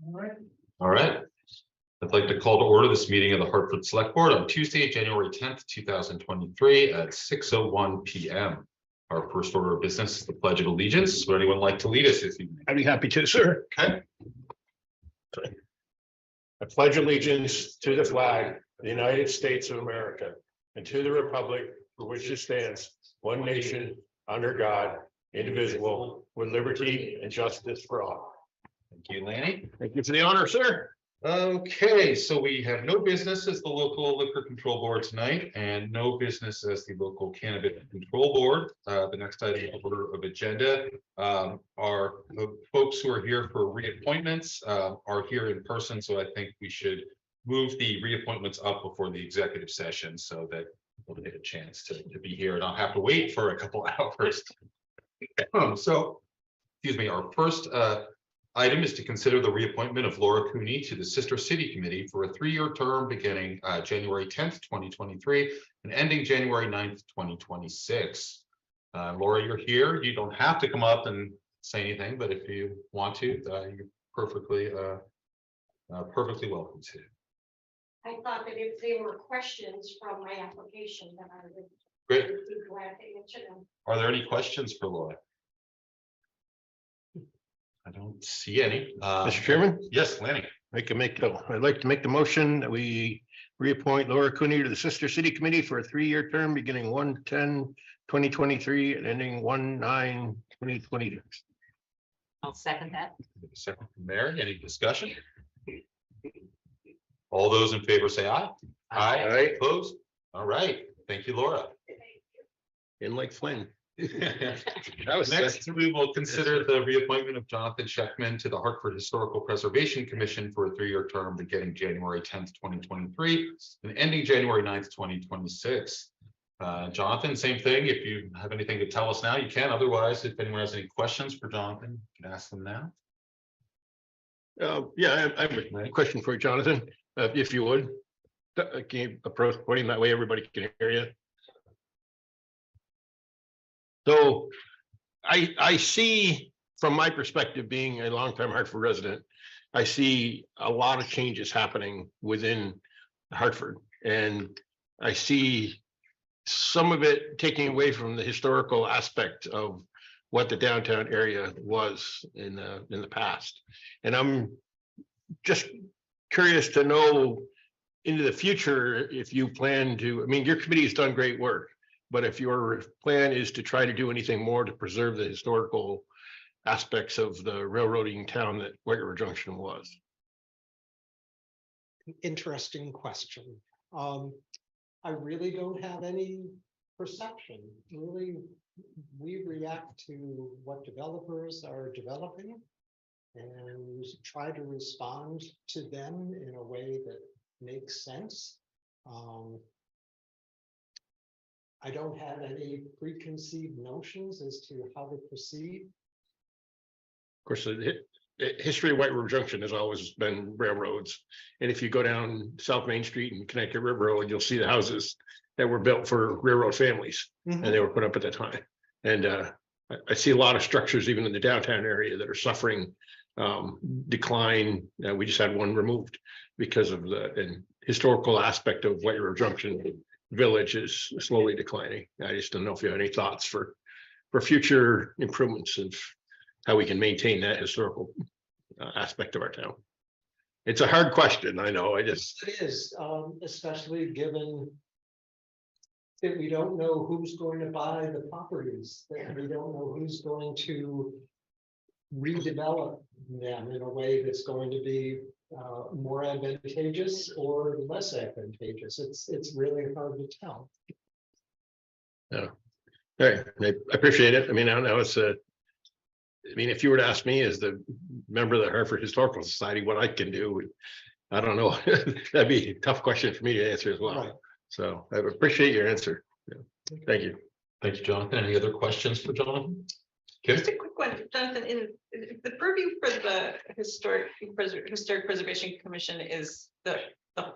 All right. I'd like to call to order this meeting of the Hartford Selectboard on Tuesday, January 10th, 2023 at 6:01 p.m. Our first order of business is the Pledge of Allegiance. Would anyone like to lead us this evening? I'd be happy to, sir. Okay. I pledge allegiance to the flag of the United States of America and to the republic for which it stands, one nation, under God, indivisible, with liberty and justice for all. Thank you, Lanny. Thank you for the honor, sir. Okay, so we have no business as the local liquor control board tonight and no business as the local cannabis control board. The next item of order of agenda are the folks who are here for reappointments are here in person. So I think we should move the reappointments up before the executive session so that we'll get a chance to be here and I'll have to wait for a couple hours. So, excuse me, our first item is to consider the reappointment of Laura Cooney to the Sister City Committee for a 3-year term beginning January 10th, 2023 and ending January 9th, 2026. Laura, you're here. You don't have to come up and say anything, but if you want to, you're perfectly welcome to. I thought that if there were questions from my application, that I would Great. be glad to answer them. Are there any questions for Laura? I don't see any. Mr. Chairman, Yes, Lanny. I'd like to make the motion that we reappoint Laura Cooney to the Sister City Committee for a 3-year term beginning 1/10/2023 and ending 1/9/2026. I'll second that. Second from Mary. Any discussion? All those in favor say aye. Aye. Opposed? All right. Thank you, Laura. And like Flynn. Next, we will consider the reappointment of Jonathan Schechtman to the Hartford Historical Preservation Commission for a 3-year term beginning January 10th, 2023 and ending January 9th, 2026. Jonathan, same thing. If you have anything to tell us now, you can. Otherwise, if anyone has any questions for Jonathan, you can ask them now. Yeah, I have a question for you, Jonathan, if you would. Can you approach the podium that way everybody can hear you? So I see, from my perspective, being a longtime Hartford resident, I see a lot of changes happening within Hartford. And I see some of it taking away from the historical aspect of what the downtown area was in the past. And I'm just curious to know into the future if you plan to, I mean, your committee has done great work. But if your plan is to try to do anything more to preserve the historical aspects of the railroading town that White River Junction was. Interesting question. I really don't have any perception. Really, we react to what developers are developing and try to respond to them in a way that makes sense. I don't have any preconceived notions as to how to proceed. Of course, the history of White River Junction has always been railroads. And if you go down South Main Street and Connecticut River Road, you'll see the houses that were built for railroad families and they were put up at the time. And I see a lot of structures even in the downtown area that are suffering decline. We just had one removed because of the historical aspect of White River Junction. Village is slowly declining. I just don't know if you have any thoughts for future improvements of how we can maintain that historical aspect of our town. It's a hard question, I know. It is, especially given that we don't know who's going to buy the properties, that we don't know who's going to redevelop them in a way that's going to be more advantageous or less advantageous. It's really hard to tell. Yeah, all right. I appreciate it. I mean, I don't know. I mean, if you were to ask me as the member of the Hartford Historical Society what I can do, I don't know. That'd be a tough question for me to answer as well. Right. So I appreciate your answer. Yeah. Thank you. Thank you, Jonathan. Any other questions for Jonathan? Just a quick one, Jonathan. In the purview for the Historic Preservation Commission is the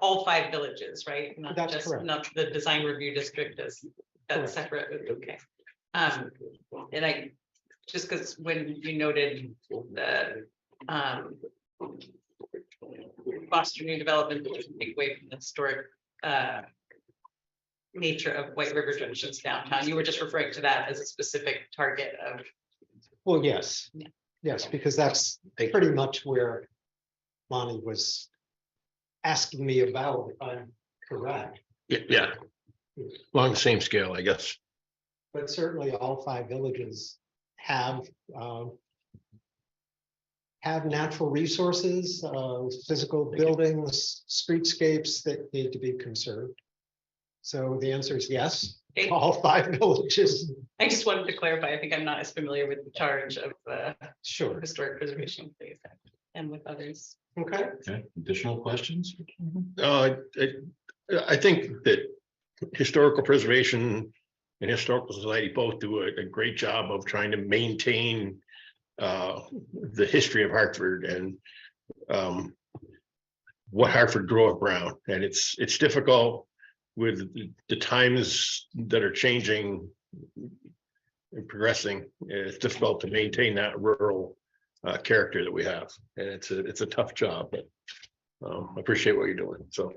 all 5 villages, right? Not That's just correct. Not the design review district as that's separate. Okay. And I just because when you noted the foster new development, which would take away from the historic nature of White River Junction's downtown. You were just referring to that as a specific target of. Well, yes. Yeah. Yes, because that's pretty much where Lonnie was asking me about, if I'm correct. Yeah. Along the same scale, I guess. But certainly all 5 villages have natural resources, physical buildings, streetscapes that need to be conserved. So the answer is yes, Okay. all 5 villages. I just wanted to clarify, I think I'm not as familiar with the charge of Sure. historic preservation, please, and with others. Okay. Okay, additional questions? I think that historical preservation and historical society both do a great job of trying to maintain the history of Hartford and what Hartford grew up around. And it's difficult with the times that are changing and progressing. It's difficult to maintain that rural character that we have. And it's a tough job, but I appreciate what you're doing. So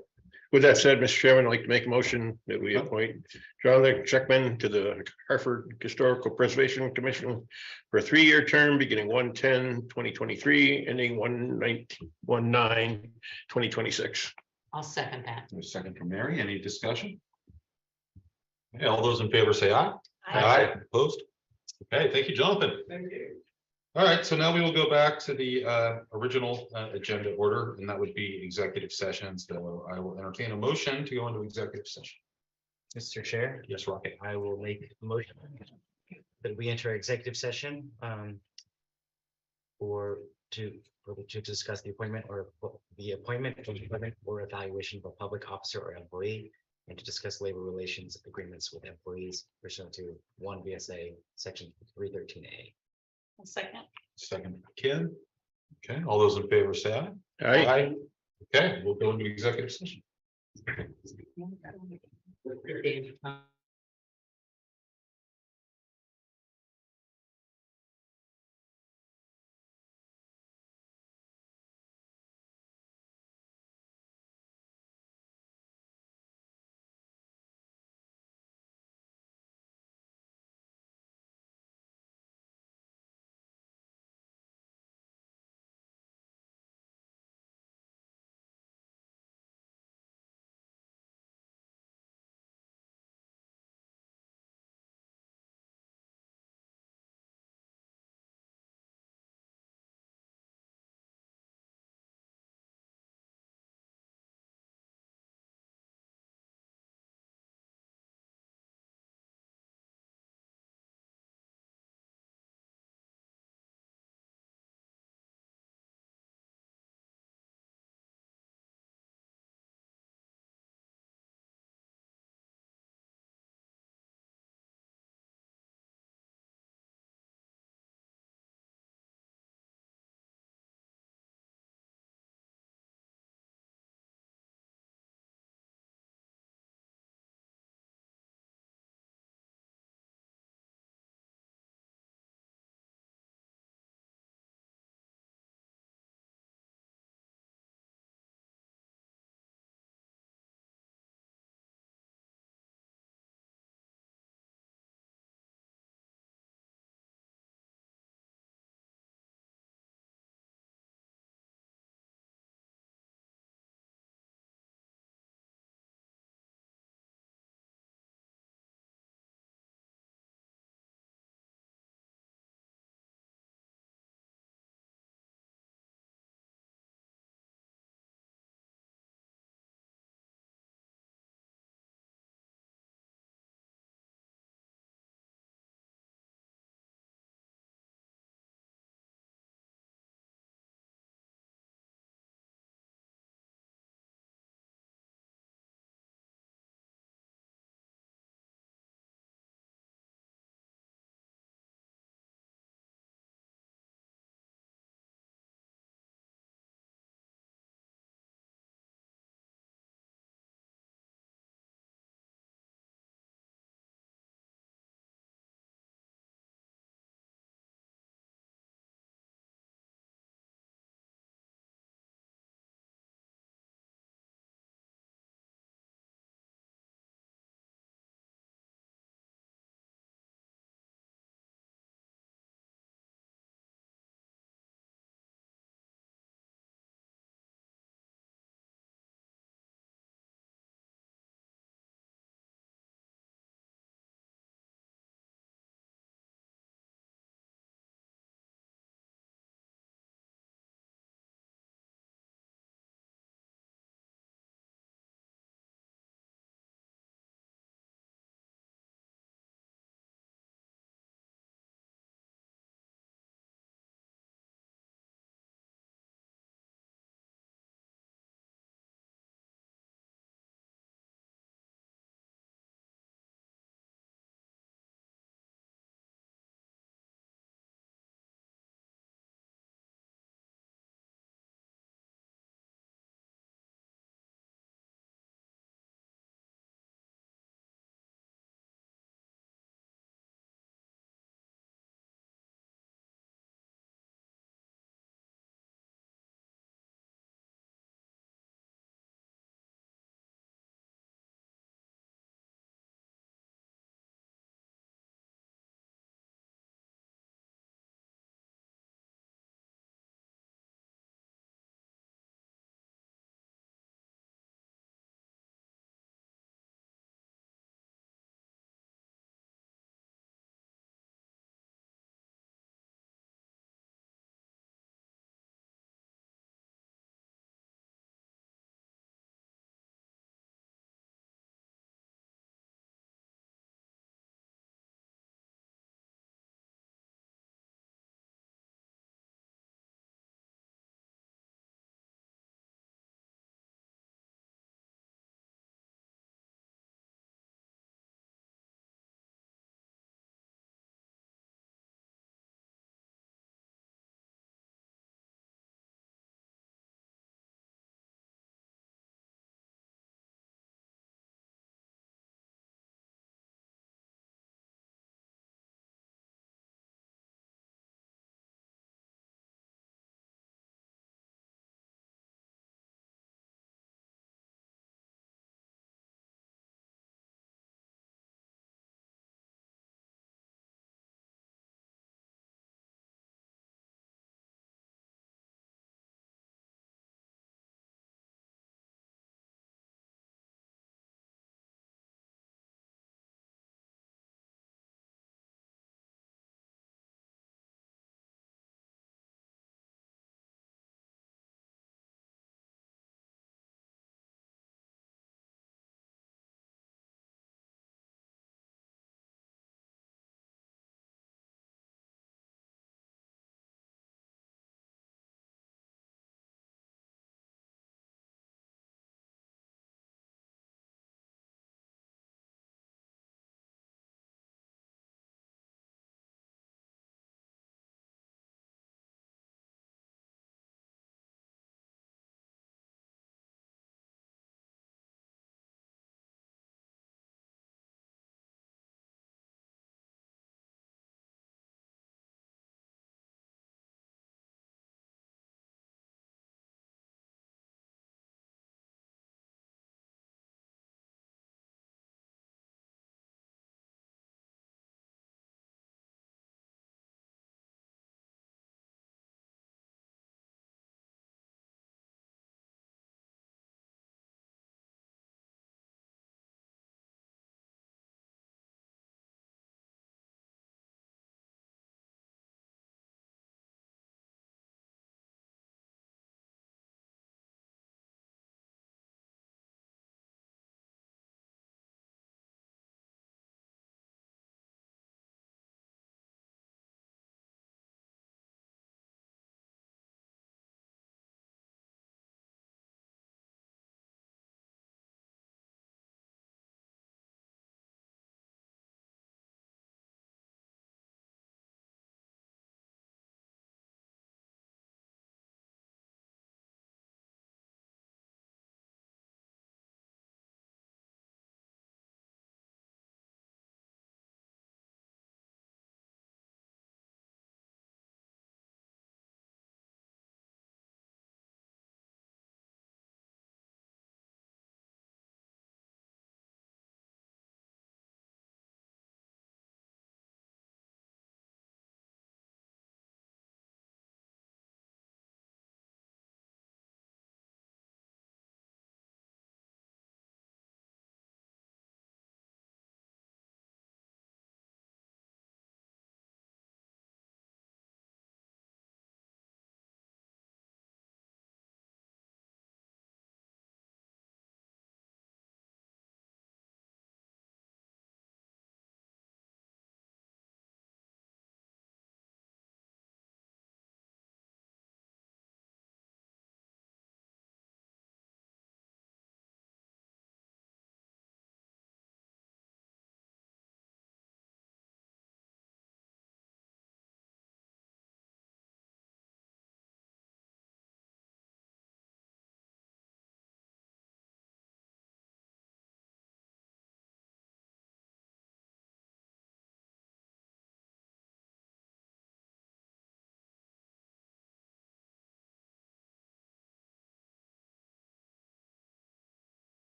with that said, Mr. Chairman, I'd like to make a motion that we appoint Jonathan Schechtman to the Hartford Historical Preservation Commission for a 3-year term beginning 1/10/2023, ending 1/9/2026. I'll second that. There's a second from Mary. Any discussion? Okay, all those in favor say aye. Opposed? Okay, thank you, Jonathan. Thank you. All right, so now we will go back to the original agenda order, and that would be executive sessions. So I will entertain a motion to go into executive session. Mr. Chair, Yes, Rocket. I will make a motion that we enter executive session to discuss the appointment or evaluation of a public officer or employee, and to discuss labor relations agreements with employees pursuant to 1 V.S.A. section 313A. A second. Second, Ken. Okay, all those in favor say aye. All right. Aye. Okay, we'll go into executive session.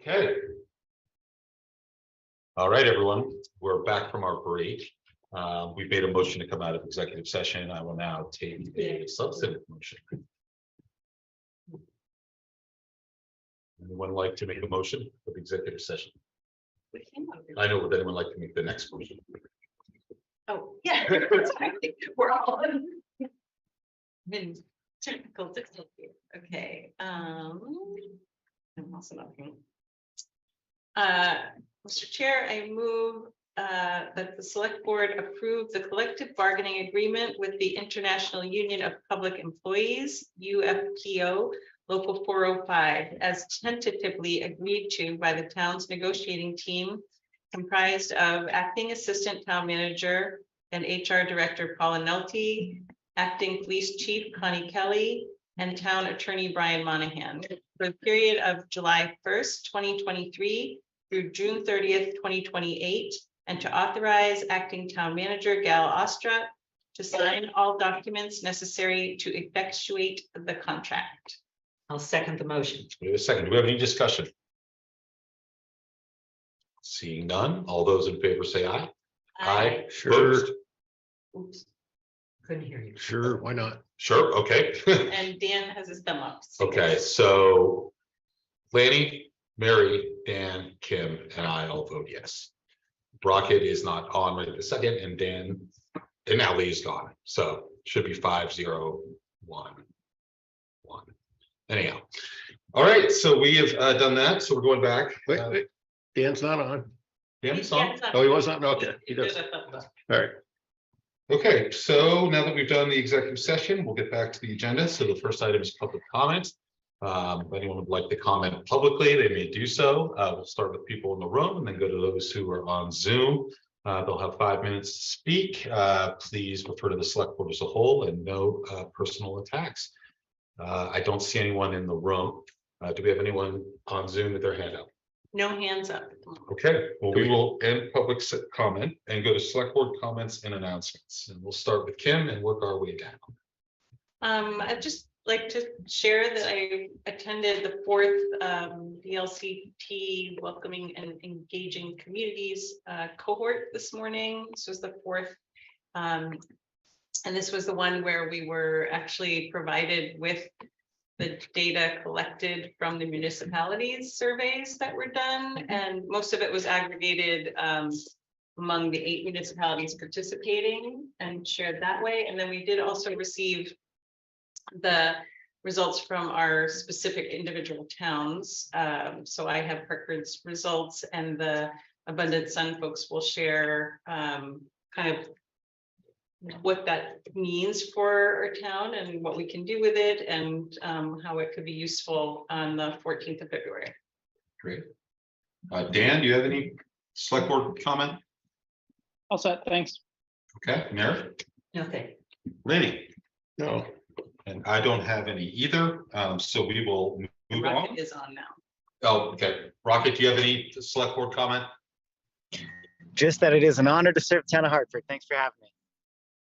Okay. All right, everyone, we're back from our break. We made a motion to come out of executive session. I will now take a substantive motion. Anyone like to make a motion of executive session? I know, would anyone like to make the next motion? Oh, yeah. We're all in technical difficulty. Okay. I'm also not here. Mr. Chair, I move that the select board approve the collective bargaining agreement with the International Union of Public Employees, UFPO, Local 405, as tentatively agreed to by the town's negotiating team, comprised of acting assistant town manager and HR director Paula Nelty, acting police chief Connie Kelly, and town attorney Brian Monahan for the period of July 1st, 2023 through June 30th, 2028, and to authorize acting town manager Gal Ostra to sign all documents necessary to effectuate the contract. I'll second the motion. We have a second. Do we have any discussion? Seeing none, all those in favor say aye. Aye. Sure, Opposed? Oops. Couldn't hear you. sure, why not? Sure, okay. And Dan has his thumb up. Okay, so Lanny, Mary, Dan, Kim, and I all vote yes. Rocket is not on right this second, and Dan, and now Lee's gone, so should be 5-0-1. Anyhow, all right, so we have done that, so we're going back. Wait, Dan's not on. Dan's on? Dan's on. Oh, he was not, okay, he He does, did a thumb up. all right. Okay, so now that we've done the executive session, we'll get back to the agenda. So the first item is public comment. If anyone would like to comment publicly, they may do so. We'll start with people in the room and then go to those who are on Zoom. They'll have 5 minutes to speak. Please refer to the select board as a whole and no personal attacks. I don't see anyone in the room. Do we have anyone on Zoom with their hand up? No hands up. Okay, well, we will end public comment and go to select board comments and announcements. And we'll start with Kim and work our way down. I'd just like to share that I attended the 4th VLCT Welcoming and Engaging Communities cohort this morning. This was the 4th. And this was the one where we were actually provided with the data collected from the municipalities surveys that were done, and most of it was aggregated among the 8 municipalities participating and shared that way. And then we did also receive the results from our specific individual towns. So I have Hartford's results, and the Abundant Sun folks will share kind of what that means for our town and what we can do with it, and how it could be useful on the 14th of February. Great. Dan, do you have any select board comment? All set, thanks. Okay, Mary? Nothing. Lenny? No, And I don't have any either, so we will move on. Rocket is on now. Oh, okay. Rocket, do you have any select board comment? Just that it is an honor to serve the town of Hartford. Thanks for having me.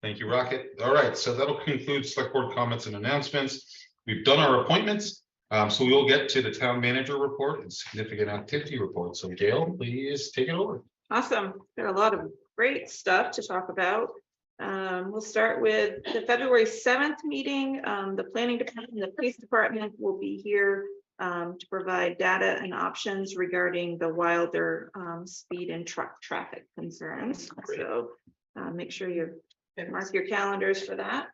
Thank you, Rocket. All right, so that'll conclude select board comments and announcements. We've done our appointments, so we will get to the town manager report and significant activity report. So Gail, please take it over. Awesome. There are a lot of great stuff to talk about. We'll start with the February 7th meeting. The planning department, and the police department will be here to provide data and options regarding the wilder speed and truck traffic concerns. So make sure you mark your calendars for that.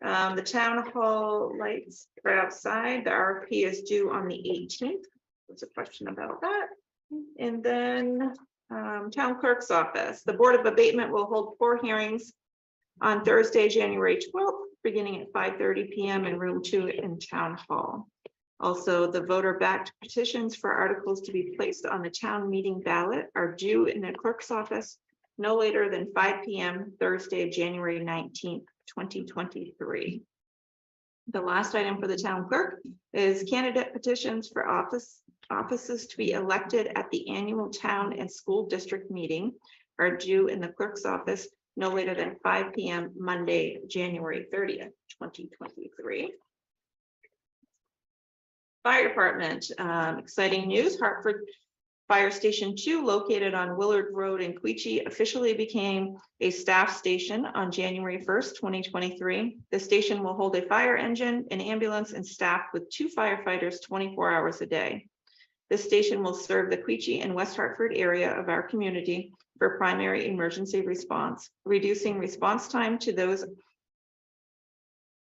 The town hall lights right outside. The RFP is due on the 18th. There's a question about that. And then town clerk's office. The Board of Abatement will hold 4 hearings on Thursday, January 12th, beginning at 5:30 p.m. in room 2 in town hall. Also, the voter-backed petitions for articles to be placed on the town meeting ballot are due in the clerk's office no later than 5 p.m. Thursday, January 19th, 2023. The last item for the town clerk is candidate petitions for offices to be elected at the annual town and school district meeting are due in the clerk's office no later than 5 p.m. Monday, January 30th, 2023. Fire Department, exciting news, Hartford Fire Station 2, located on Willard Road in Queechee, officially became a staff station on January 1st, 2023. The station will hold a fire engine, an ambulance, and staff with 2 firefighters 24 hours a day. This station will serve the Queechee and West Hartford area of our community for primary emergency response, reducing response time to those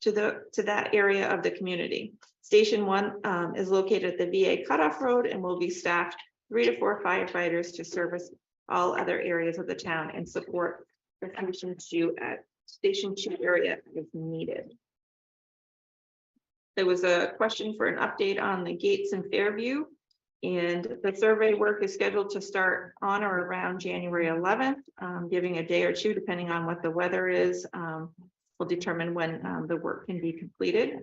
to that area of the community. Station 1 is located at the VA Cutoff Road and will be staffed 3 to 4 firefighters to service all other areas of the town and support the Station 2 at Station 2 area if needed. There was a question for an update on the gates in Fairview, and the survey work is scheduled to start on or around January 11th, giving a day or two, depending on what the weather is, will determine when the work can be completed.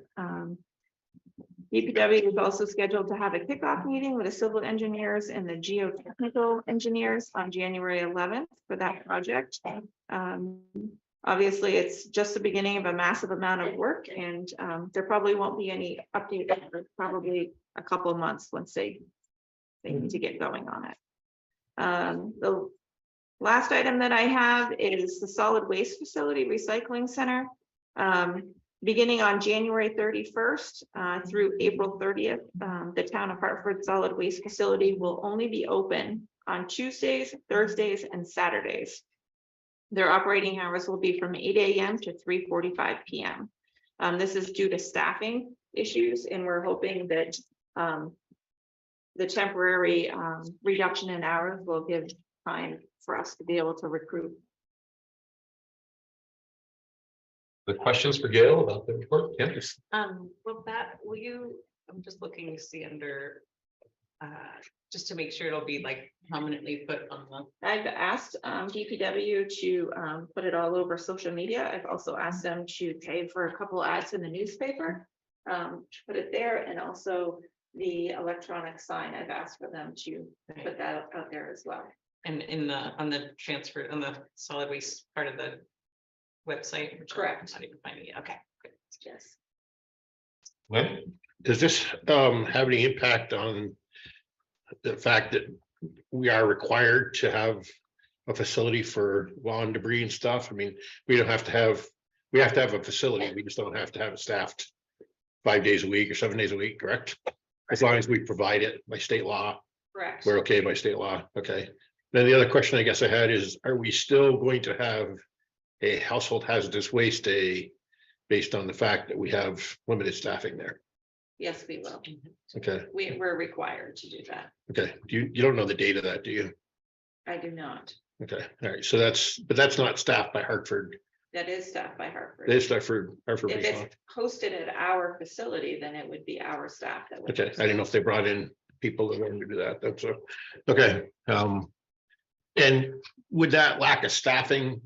DPW is also scheduled to have a kickoff meeting with the civil engineers and the geotechnical engineers on January 11th for that project. Obviously, it's just the beginning of a massive amount of work, and there probably won't be any update for probably a couple of months once they need to get going on it. The last item that I have is the solid waste facility recycling center. Beginning on January 31st through April 30th, the town of Hartford solid waste facility will only be open on Tuesdays, Thursdays, and Saturdays. Their operating hours will be from 8 a.m. to 3:45 p.m. This is due to staffing issues, and we're hoping that the temporary reduction in hours will give time for us to be able to recruit. The questions for Gail about the report? Yes. Well, that, will you, I'm just looking to see under, just to make sure it'll be like prominently put on the. I've asked DPW to put it all over social media. I've also asked them to pay for a couple ads in the newspaper, to put it there, and also the electronic sign. I've asked for them to put that out there as well. And in the, on the transfer, on the solid waste part of the website. which Correct. I'm not even finding it. Okay, good. Yes. When? Does this have any impact on the fact that we are required to have a facility for lawn debris and stuff? I mean, we don't have to have, we have to have a facility. We just don't have to have it staffed 5 days a week or 7 days a week, correct? As long as we provide it by state law, Correct. we're okay by state law. Okay. Then the other question I guess I had is, are we still going to have a household hazardous waste day based on the fact that we have limited staffing there? Yes, we will. Okay, We're required to do that. okay. You don't know the date of that, do you? I do not. Okay, all right. So that's not staffed by Hartford. That is staffed by Hartford. It is Hartford. If it's hosted at our facility, then it would be our staff that would. Okay, I didn't know if they brought in people that wanted to do that. That's so, okay. And with that lack of staffing,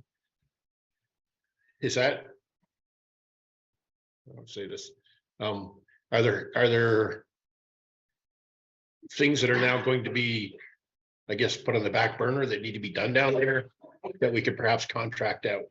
is that? I'll say this, are there things that are now going to be, I guess, put on the back burner that need to be done down there that we could perhaps contract out?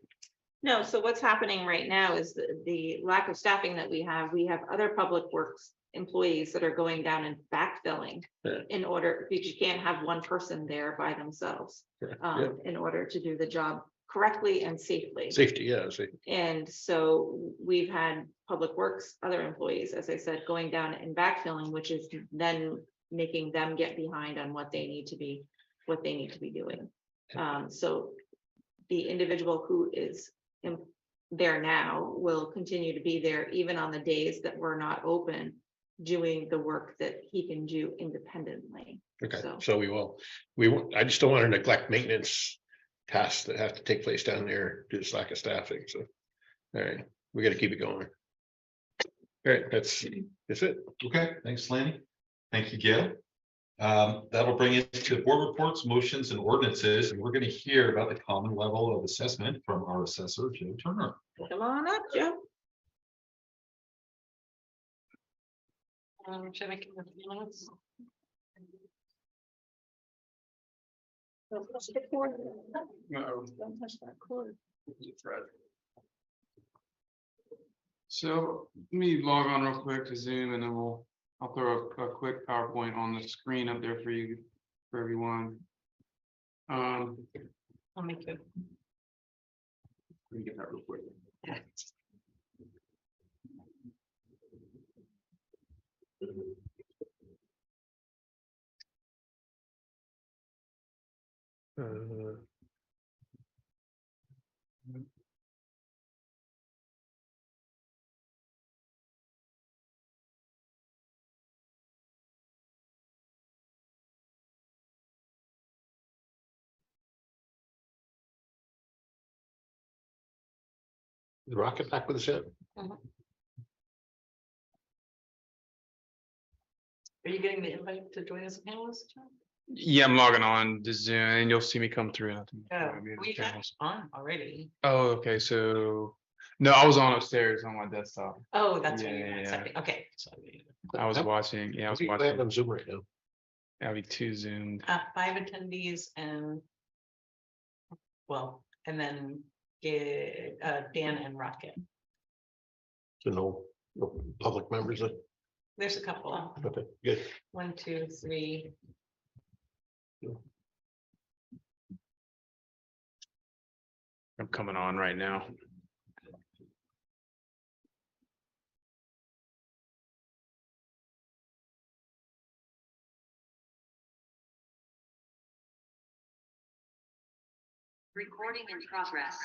No, so what's happening right now is the lack of staffing that we have other public works employees that are going down and backfilling Yeah. in order, because you can't have one person there by themselves Yeah. in order to do the job correctly and safely. Safety, yeah, safety. And so we've had public works, other employees, as I said, going down and backfilling, which is then making them get behind on what they need to be doing. So the individual who is there now will continue to be there even on the days that we're not open, doing the work that he can do independently. Okay, So- so we won't, I just don't want to neglect maintenance tasks that have to take place down there due to lack of staffing, so. All right, we got to keep it going. All right, that's it. Okay, thanks, Lanny. Thank you, Gail. That'll bring us to board reports, motions, and ordinances, and we're going to hear about the common level of assessment from our assessor, Joe Turner. Come on up, Joe. Should I make it a few minutes? Don't touch the cord. Don't touch that cord. So let me log on real quick to Zoom and then we'll I'll throw a quick PowerPoint on the screen up there for you, for everyone. I'll make it. Let me get that real quick. The rocket back with the ship. Are you getting the invite to join as a panelist, John? Yeah, I'm logging on to Zoom and you'll see me come through. I think. Oh, Maybe the we got channels. on already. Oh, okay, so, no, I was on upstairs on my desktop. Oh, that's what Yeah, you're yeah, yeah. accepting. Okay. I was watching, yeah, I was watching, on Zoom right now. I'll be too zoomed. 5 attendees and, well, and then Dan and Rocket. So no public members. There's a couple. Okay, good. 1, 2, 3. I'm coming on right now. Recording in progress.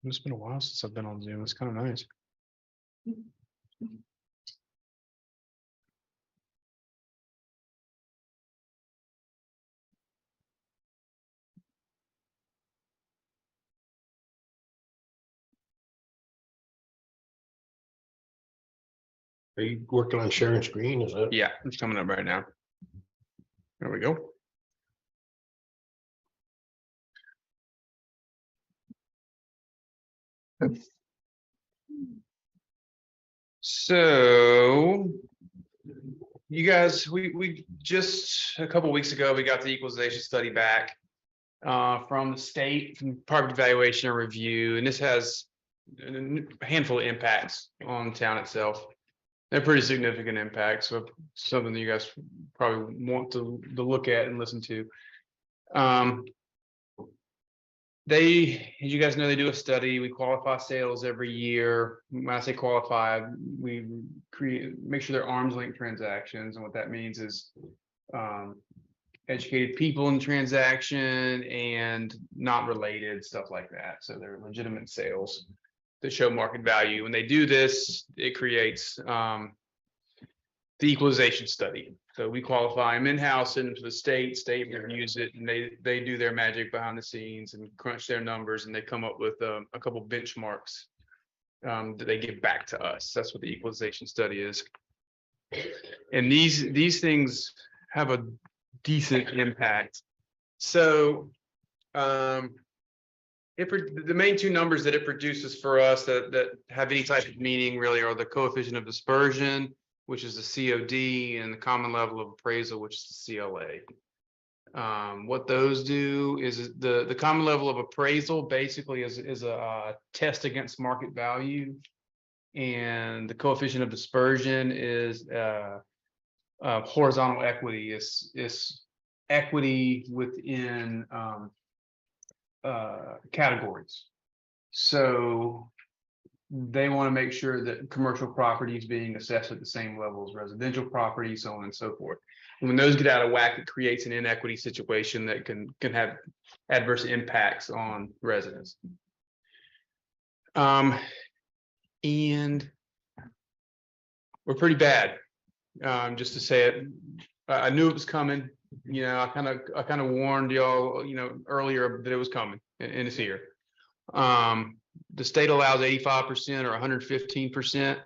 It's been a while since I've been on Zoom. It's kind of nice. Are you working on sharing screen? Is that? Yeah, it's coming up right now. There we go. So you guys, we just a couple weeks ago, we got the equalization study back from the state, from Department of Evaluation and Review, and this has a handful of impacts on the town itself. They're pretty significant impacts, so something that you guys probably want to look at and listen to. As you guys know, they do a study. We qualify sales every year. When I say qualify, we make sure they're arm's length transactions, and what that means is educated people in the transaction and not related, stuff like that. So they're legitimate sales that show market value. When they do this, it creates the equalization study. So we qualify them in-house into the state reviews it, and they do their magic behind the scenes and crunch their numbers, and they come up with a couple benchmarks that they give back to us. That's what the equalization study is. And these things have a decent impact. So the main two numbers that it produces for us that have any type of meaning really are the coefficient of dispersion, which is the COD, and the common level of appraisal, which is the CLA. What those do is the common level of appraisal basically is a test against market value, and the coefficient of dispersion is horizontal equity. Is equity within categories. So they want to make sure that commercial property is being assessed at the same level as residential property, so on and so forth. And when those get out of whack, it creates an inequity situation that can have adverse impacts on residents. And we're pretty bad. Just to say it, I knew it was coming. You know, I kind of warned y'all, earlier that it was coming, and it's here. The state allows 85% or 115%.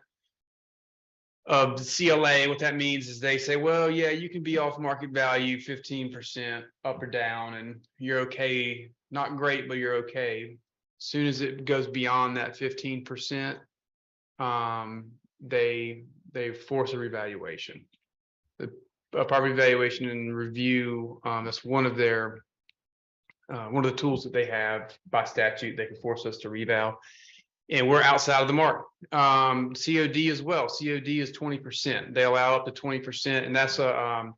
of the CLA. What that means is they say, well, yeah, you can be off market value 15% up or down, and you're okay. Not great, but you're okay. As soon as it goes beyond that 15%, they force a revaluation. The property valuation and review, that's one of their one of the tools that they have by statute. They can force us to reval, and we're outside of the mark. COD as well. COD is 20%. They allow up to 20%, and that's a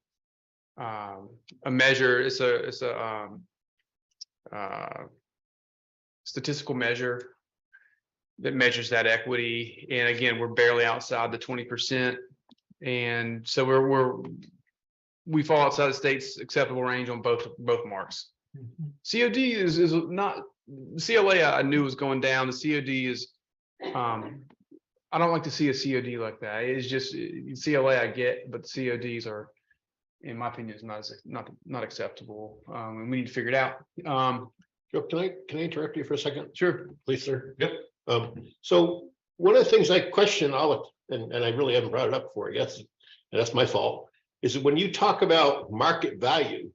measure. It's a statistical measure that measures that equity. And again, we're barely outside the 20%, and so we fall outside the state's acceptable range on both marks. COD is not. CLA I knew was going down. The COD is, I don't like to see a COD like that. It's just CLA I get, but the CODs are, in my opinion, is not acceptable. And we need to figure it out. Joe, can I interrupt you for a second? Sure. Please, sir. Yep. So one of the things I question and I really haven't brought it up before, I guess, and that's my fault, is that when you talk about market value,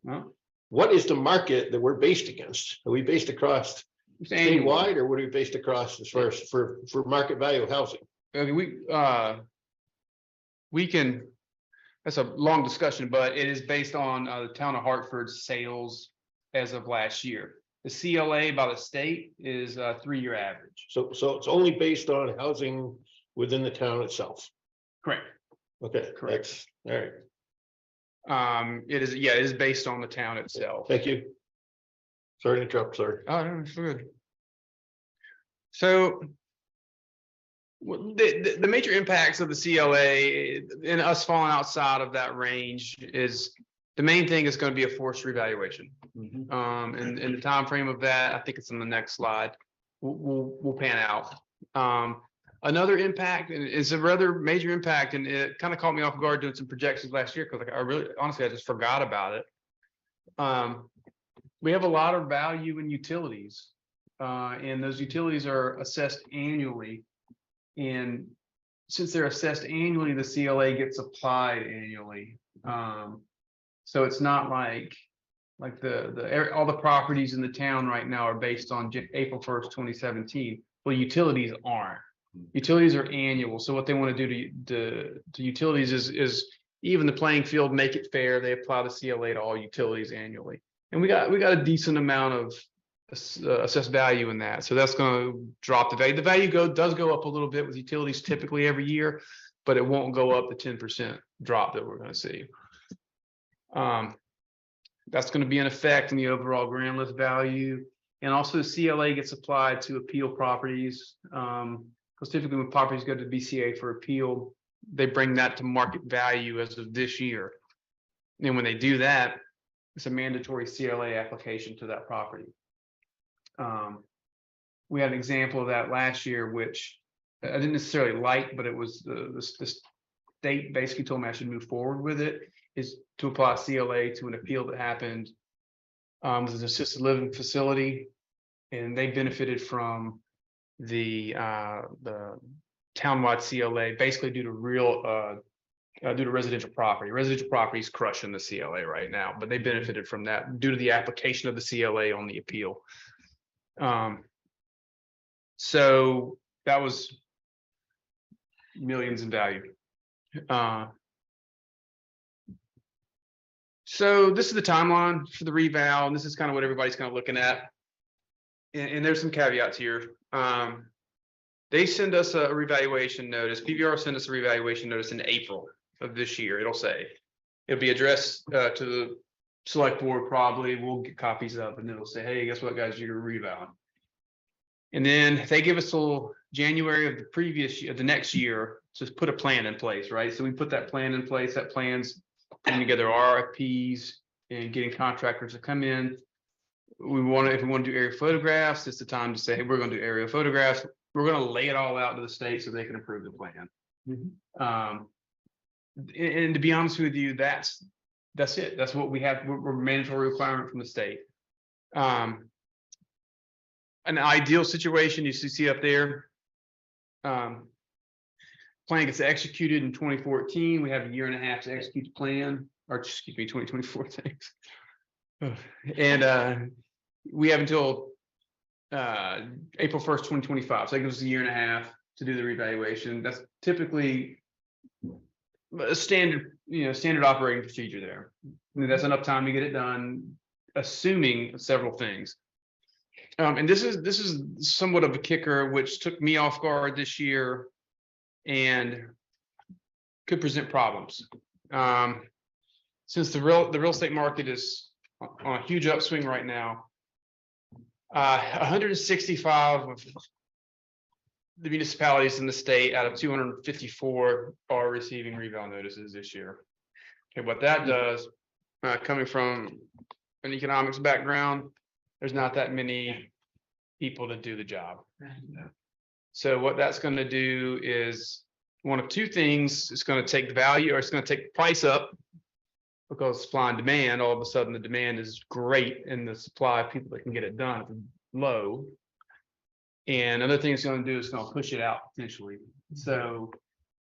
what is the market that we're based against? Are we based across statewide, or what are we based across as far as for market value of housing? Okay, we can, that's a long discussion, but it is based on the town of Hartford's sales as of last year. The CLA by the state is a 3-year average. So it's only based on housing within the town itself. Correct. Okay, Correct. All right. It is based on the town itself. Thank you. Sorry to interrupt, sorry. Oh, no, it's good. So the major impacts of the CLA and us falling outside of that range is the main thing is going to be a forced revaluation. And the time frame of that, I think it's on the next slide, we'll pan out. Another impact, and it's a rather major impact, and it kind of caught me off guard doing some projections last year because honestly, I just forgot about it. We have a lot of value in utilities, and those utilities are assessed annually. And since they're assessed annually, the CLA gets applied annually. So it's not like all the properties in the town right now are based on April 1st, 2017. Well, utilities aren't. Utilities are annual. So what they want to do to utilities is even the playing field, make it fair. They apply the CLA to all utilities annually. And we got a decent amount of assessed value in that. So that's going to drop the value. The value does go up a little bit with utilities typically every year, but it won't go up the 10% drop that we're going to see. That's going to be an effect in the overall grand list value. And also the CLA gets applied to appeal properties. Because typically when properties go to V.S.A for appeal, they bring that to market value as of this year. And when they do that, it's a mandatory CLA application to that property. We had an example of that last year, which I didn't necessarily like, but it was the state basically told me I should move forward with it, is to apply CLA to an appeal that happened. It was an assisted living facility, and they benefited from the townwide CLA basically due to residential property. Residential property is crushing the CLA right now, but they benefited from that due to the application of the CLA on the appeal. So that was millions in value. So this is the timeline for the reval, and this is kind of what everybody's kind of looking at. And there's some caveats here. They send us a revaluation notice. PBR sent us a revaluation notice in April of this year. It'll be addressed to the select board probably. We'll get copies of it, and it'll say, hey, guess what, guys, you're reval. And then they give us till January of the previous year, the next year, to put a plan in place, right? So we put that plan in place. That plan's putting together RFPs and getting contractors to come in. If we want to do aerial photographs, it's the time to say, hey, we're going to do aerial photographs. We're going to lay it all out to the state so they can approve the plan. And to be honest with you, that's it. That's what we have. We're mandatory requirement from the state. An ideal situation you see up there. plan gets executed in 2014. We have a year and a half to execute the plan, or excuse me, 2024, thanks. And we have until April 1st, 2025. So that gives us a year and a half to do the revaluation. That's typically a standard, standard operating procedure there. And that's enough time to get it done, assuming several things. And this is somewhat of a kicker, which took me off guard this year and could present problems. Since the real estate market is on a huge upswing right now, 165 of the municipalities in the state out of 254 are receiving reval notices this year. Okay, what that does, coming from an economics background, there's not that many people to do the job. So what that's going to do is one of two things. It's going to take the value, or it's going to take the price up, because supply and demand, all of a sudden the demand is great and the supply of people that can get it done is low. And another thing it's going to do is going to push it out potentially. So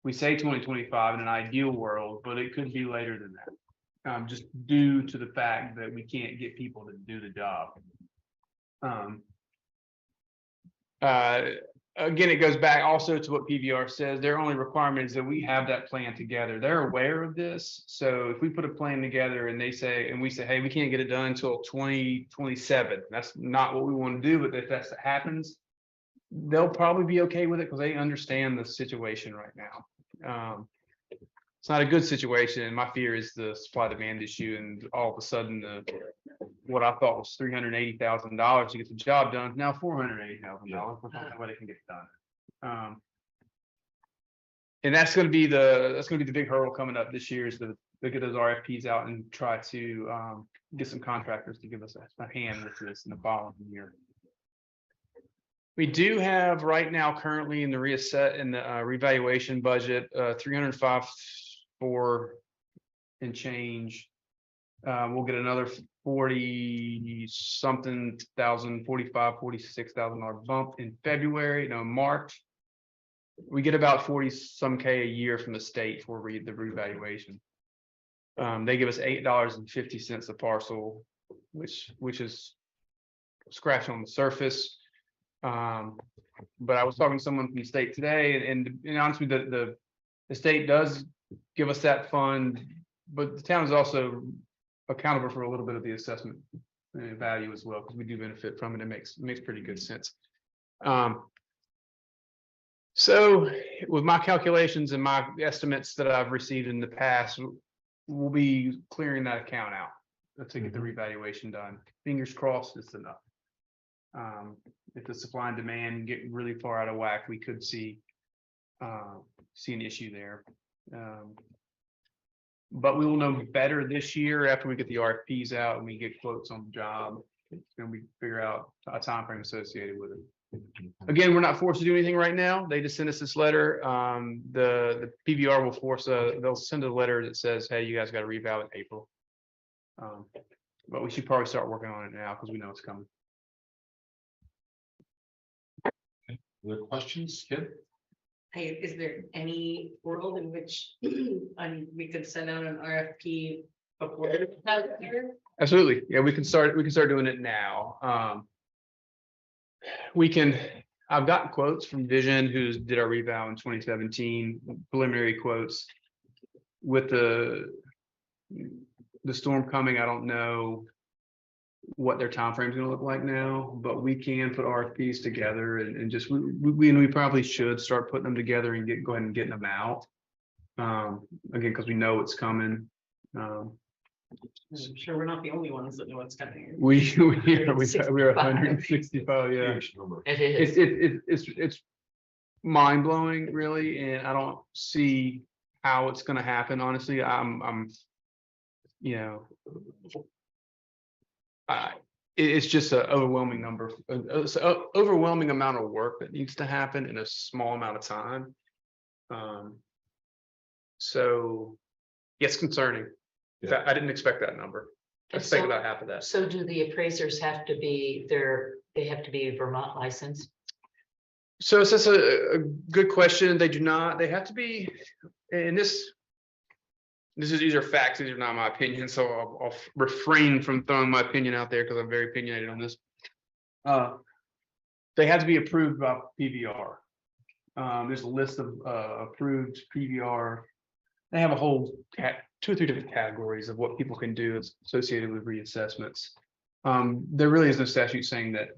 we say 2025 in an ideal world, but it could be later than that, just due to the fact that we can't get people to do the job. Again, it goes back also to what PVR says. Their only requirement is that we have that plan together. They're aware of this. So if we put a plan together and we say, hey, we can't get it done until 2027, that's not what we want to do. But if that happens, they'll probably be okay with it because they understand the situation right now. It's not a good situation. And my fear is the supply demand issue. And all of a sudden, what I thought was $380,000 to get the job done is now $480,000. What it can get done. And that's going to be the big hurdle coming up this year, is to get those RFPs out and try to get some contractors to give us a hand with this in the following year. We do have right now currently in the revaluation budget, 305 for and change. We'll get another 40 something thousand, $46,000 bump in February. No, March. We get about 40 some K a year from the state for the revaluation. They give us $8.50 a parcel, which is scratch on the surface. But I was talking to someone from the state today, and honestly, the state does give us that fund, but the town is also accountable for a little bit of the assessment value as well, because we do benefit from it. It makes pretty good sense. So with my calculations and my estimates that I've received in the past, we'll be clearing that account out to get the revaluation done. Fingers crossed it's enough. If the supply and demand get really far out of whack, we could see an issue there. But we will know better this year after we get the RFPs out and we get quotes on the job, and we figure out a time frame associated with it. Again, we're not forced to do anything right now. They just sent us this letter. The PVR will they'll send a letter that says, hey, you guys got to reval in April. But we should probably start working on it now because we know it's coming. Other questions, Kim? Hey, is there any world in which we could send out an RFP before? Absolutely. Yeah, we can start doing it now. I've gotten quotes from Vision, who did our reval in 2017, preliminary quotes. With the storm coming, I don't know what their time frame is going to look like now, but we can put RFPs together and just we probably should start putting them together and go ahead and getting them out. Again, because we know it's coming. I'm sure we're not the only ones that know what's coming. We are 165. Yeah, it's mind blowing, really, and I don't see how it's going to happen. Honestly, it's just an overwhelming number, overwhelming amount of work that needs to happen in a small amount of time. So it's concerning. Yeah. I didn't expect that number. I expected about half of that. So do the appraisers have to be they have to be Vermont licensed? So it's just a good question. They do not, they have to be, and these are facts, these are not my opinion, so I'll refrain from throwing my opinion out there because I'm very opinionated on this. They have to be approved by PVR. There's a list of approved PVR. They have a whole 2 or 3 different categories of what people can do associated with reassessments. There really is no statute saying that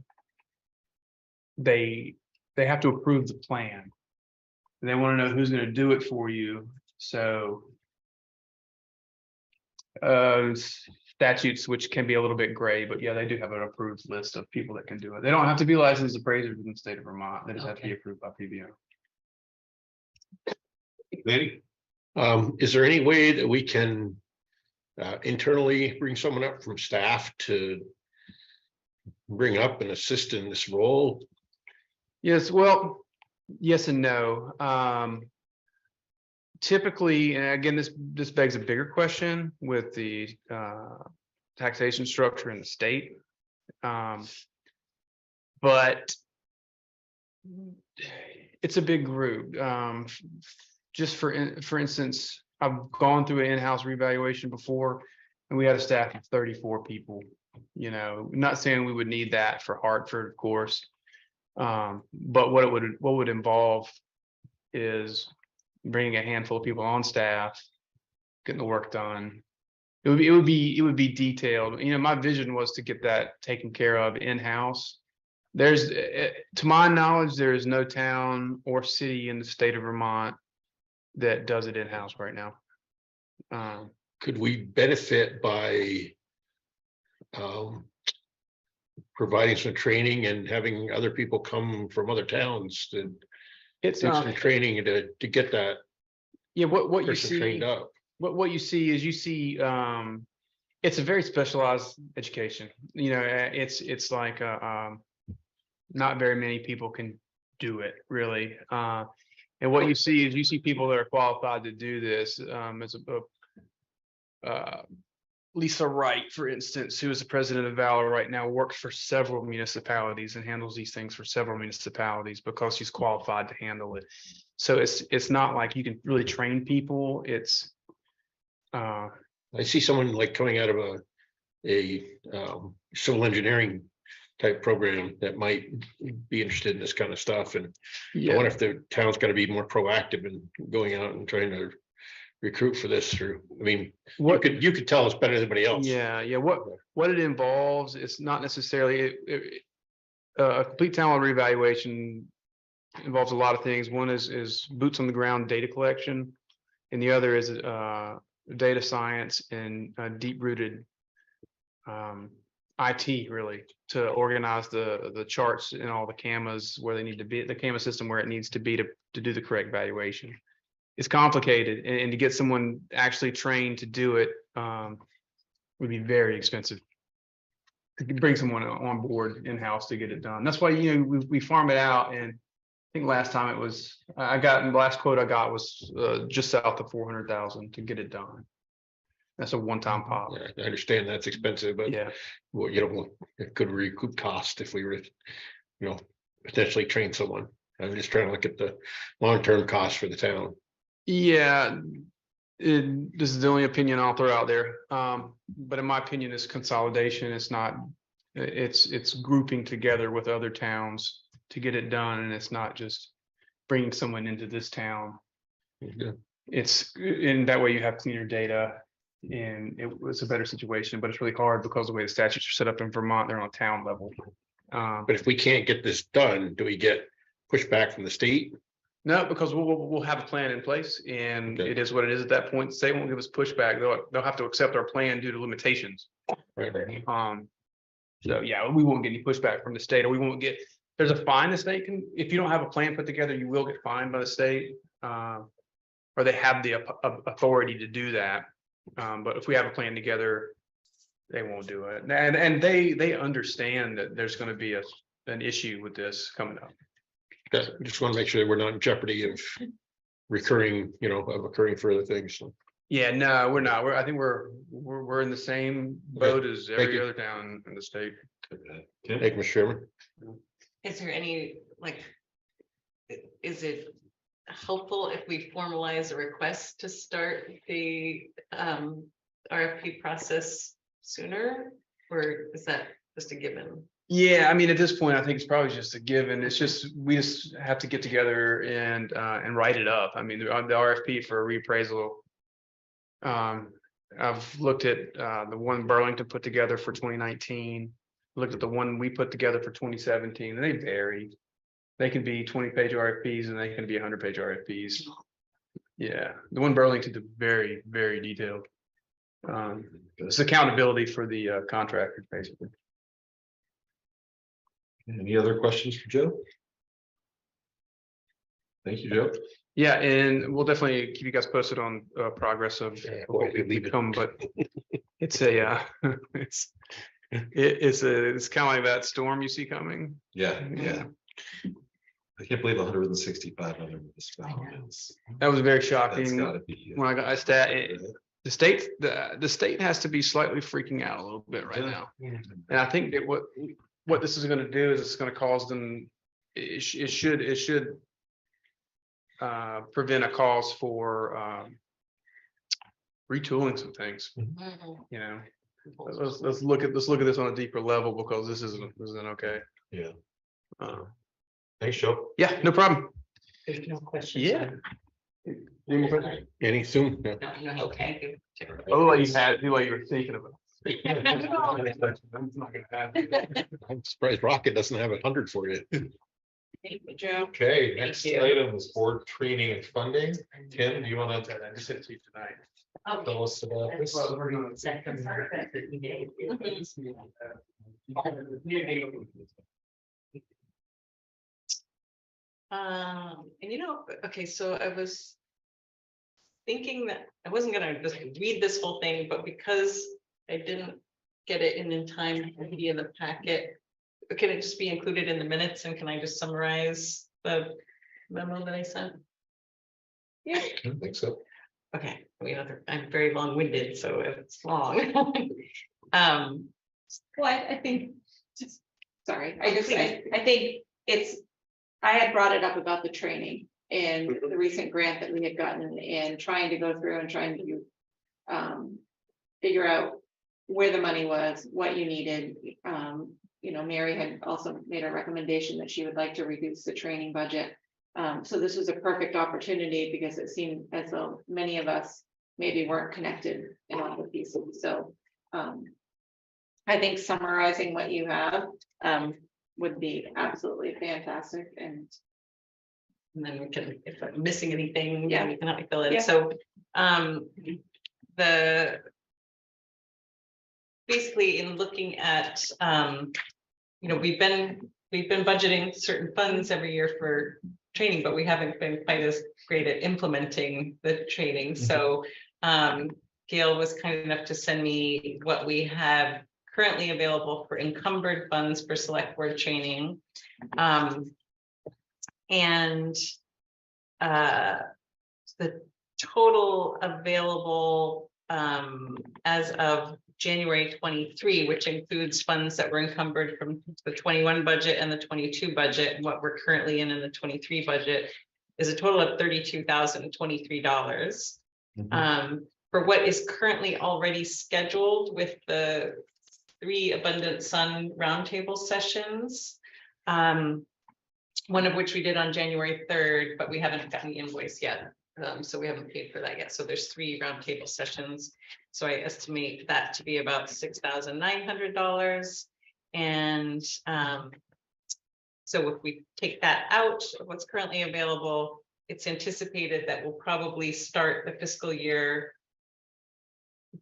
they have to approve the plan. They want to know who's going to do it for you. So statutes, which can be a little bit gray, but yeah, they do have an approved list of people that can do it. They don't have to be licensed appraisers in the state of Vermont. They just have to be approved by PVR. Manny? Is there any way that we can internally bring someone up from staff to bring up and assist in this role? Yes, well, yes and no. Typically, and again, this begs a bigger question with the taxation structure in the state. But it's a big group. Just for instance, I've gone through an in-house revaluation before, and we had a staff of 34 people. You know, not saying we would need that for Hartford, of course, but what would involve is bringing a handful of people on staff, getting the work done. It would be detailed. You know, my vision was to get that taken care of in-house. There's, to my knowledge, there is no town or city in the state of Vermont that does it in-house right now. Could we benefit by providing some training and having other people come from other towns to It's do some training to get that yeah, what you person see trained up? what you see is it's a very specialized education. You know, it's like not very many people can do it really. And what you see is people that are qualified to do this. As Lisa Wright, for instance, who is the president of Valor right now, works for several municipalities and handles these things for several municipalities because she's qualified to handle it. So it's not like you can really train people. It's I see someone like coming out of a civil engineering type program that might be interested in this kind of stuff. And I wonder if the town's got to be more proactive in going out and trying to recruit for this. Or, I mean, you could tell us better than anybody else. Yeah. What it involves, it's not necessarily a complete talent reevaluation involves a lot of things. One is boots on the ground data collection, and the other is data science and deep rooted IT, really, to organize the charts and all the cameras where they need to be, the camera system where it needs to be to do the correct valuation. It's complicated, and to get someone actually trained to do it would be very expensive. To bring someone on board in-house to get it done. That's why, you know, we farm it out, and I think last time it was, the last quote I got was just south of 400,000 to get it done. That's a one-time pop. Yeah, I understand that's expensive, but yeah, well, you know, it could recoup cost if we were, you know, potentially train someone. I'm just trying to look at the long-term cost for the town. Yeah, this is the only opinion I'll throw out there. But in my opinion, it's consolidation. It's not. It's grouping together with other towns to get it done, and it's not just bringing someone into this town. Yeah. It's in that way you have cleaner data, and it was a better situation. But it's really hard because the way the statutes are set up in Vermont, they're on a town level. But if we can't get this done, do we get pushback from the state? No, because we'll have a plan in place, and Okay. it is what it is at that point. They won't give us pushback. They'll have to accept our plan due to limitations. Right. So yeah, we won't get any pushback from the state, or we won't get. There's a fine the state can, if you don't have a plan put together, you will get fined by the state, or they have the authority to do that. But if we have a plan together, they won't do it, and they understand that there's going to be an issue with this coming up. Okay. I just want to make sure that we're not in jeopardy of recurring, you know, of occurring further things. So. Yeah, no, we're not. I think we're in the same boat as every other town in the state. Thank you, Mr. Chairman. Is there any, like, is it helpful if we formalize a request to start the RFP process sooner? Or is that just a given? Yeah, I mean, at this point, I think it's probably just a given. It's just, we just have to get together and write it up. I mean, the RFP for reappraisal. I've looked at the one Burlington put together for 2019, looked at the one we put together for 2017, and they vary. They can be 20-page RFPs and they can be 100-page RFPs. Yeah, the one Burlington is very, very detailed. It's accountability for the contractor, basically. Any other questions for Joe? Thank you, Joe. Yeah, and we'll definitely keep you guys posted on progress of what we become, but it's a it's kind of like that storm you see coming. Yeah, yeah. I can't believe 165 under this. That was very That's shocking gotta be. when I got a stat. The state has to be slightly freaking out a little bit right now, and I think that what this is going to do is it's going to cause them. It should prevent a cause for retooling some things. You know, let's look at this on a deeper level, because this isn't okay. Yeah. Thanks, Joe. Yeah, no problem. There's no question. Yeah. Any soon? No, okay. Oh, like you were thinking about. I'm not gonna have. I'm surprised Rocket doesn't have 100 for you. Thank you, Joe. Okay, next you. item is board training and funding. Tim, do you want to I just said to you tonight. tell us about this? Well, we're doing Second part that you did. And okay, so I was thinking that I wasn't gonna just read this whole thing, but because I didn't get it in time via the packet, can it just be included in the minutes, and can I just summarize the memo that I sent? I don't think so. Okay, I'm very long-winded, so if it's long. Well, I think, sorry, I think I had brought it up about the training and the recent grant that we had gotten, and trying to go through and trying to figure out where the money was, what you needed. Mary had also made a recommendation that she would like to reduce the training budget. So this was a perfect opportunity, because it seemed as though many of us maybe weren't connected in all the pieces. So I think summarizing what you have would be absolutely fantastic. And then we can, if I'm missing anything, Yeah. we can help me fill in. Yeah. So basically, in looking at we've been budgeting certain funds every year for training, but we haven't been quite as great at implementing the training. So Gail was kind enough to send me what we have currently available for encumbered funds for select board training. And the total available as of January 23, which includes funds that were encumbered from the 21 budget and the 22 budget, and what we're currently in the 23 budget, is a total of $32,023. For what is currently already scheduled with the 3 Abundant Sun roundtable sessions, one of which we did on January 3rd, but we haven't gotten the invoice yet. So we haven't paid for that yet. So there's 3 roundtable sessions. So I estimate that to be about $6,900. And so if we take that out of what's currently available, it's anticipated that we'll probably start the fiscal year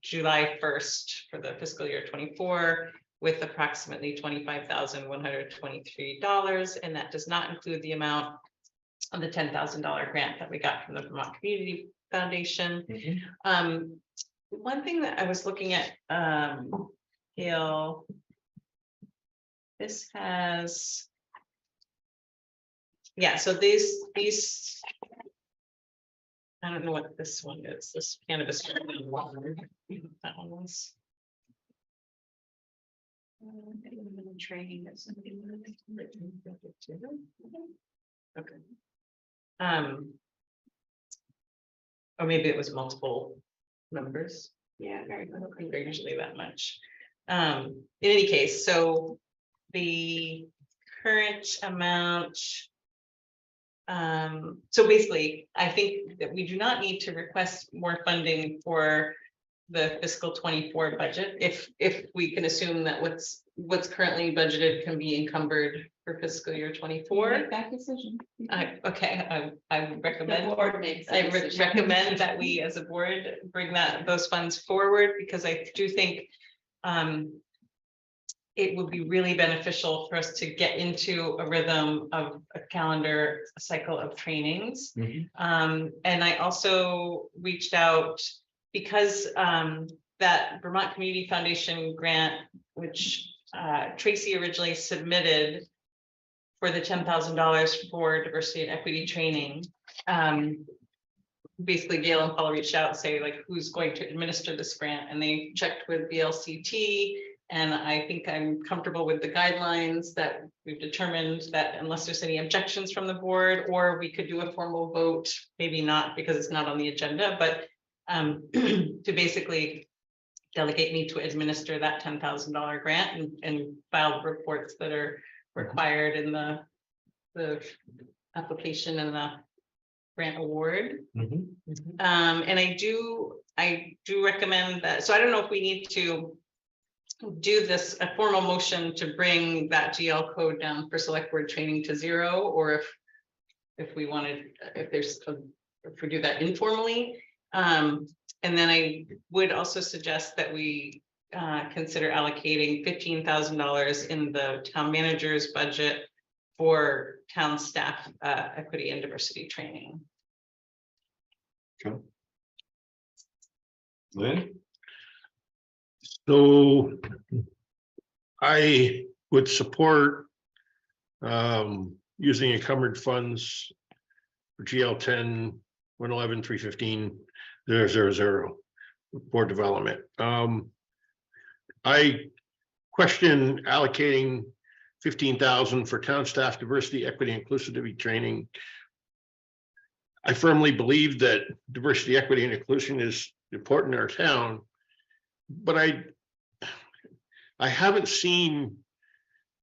July 1st for the fiscal year 24 with approximately $25,123. And that does not include the amount of the $10,000 grant that we got from the Vermont Community Foundation. One thing that I was looking at, Gail, this has, so these, I don't know what this one is, this cannabis. That one was. Training. Okay. Or maybe it was multiple members. Yeah, very I good. don't think they're usually that much. In any case, so the current amount. So basically, I think that we do not need to request more funding for the fiscal 24 budget, if we can assume that what's currently budgeted can be encumbered for fiscal year 24. Make that decision. Okay, I would The recommend. board makes. I that decision. recommend that we as a board bring those funds forward, because I do think it would be really beneficial for us to get into a rhythm of a calendar cycle of trainings. And I also reached out because that Vermont Community Foundation grant, which Tracy originally submitted for the $10,000 for diversity and equity training. Basically, Gail and Paul reached out and say, like, who's going to administer this grant? And they checked with VLCT. And I think I'm comfortable with the guidelines that we've determined that unless there's any objections from the board, or we could do a formal vote, maybe not because it's not on the agenda, but to basically delegate me to administer that $10,000 grant and file reports that are required in the application and the grant award. And I do recommend that. So I don't know if we need to do this, a formal motion to bring that GL code down for select board training to 0, or if we wanted, if we do that informally. And then I would also suggest that we consider allocating $15,000 in the town manager's budget for town staff equity and diversity training. Okay. Lynn? So I would support using encumbered funds for GL 10, 111, 315, 000 board development. I question allocating 15,000 for town staff diversity, equity, inclusivity training. I firmly believe that diversity, equity, and inclusion is important in our town, but I haven't seen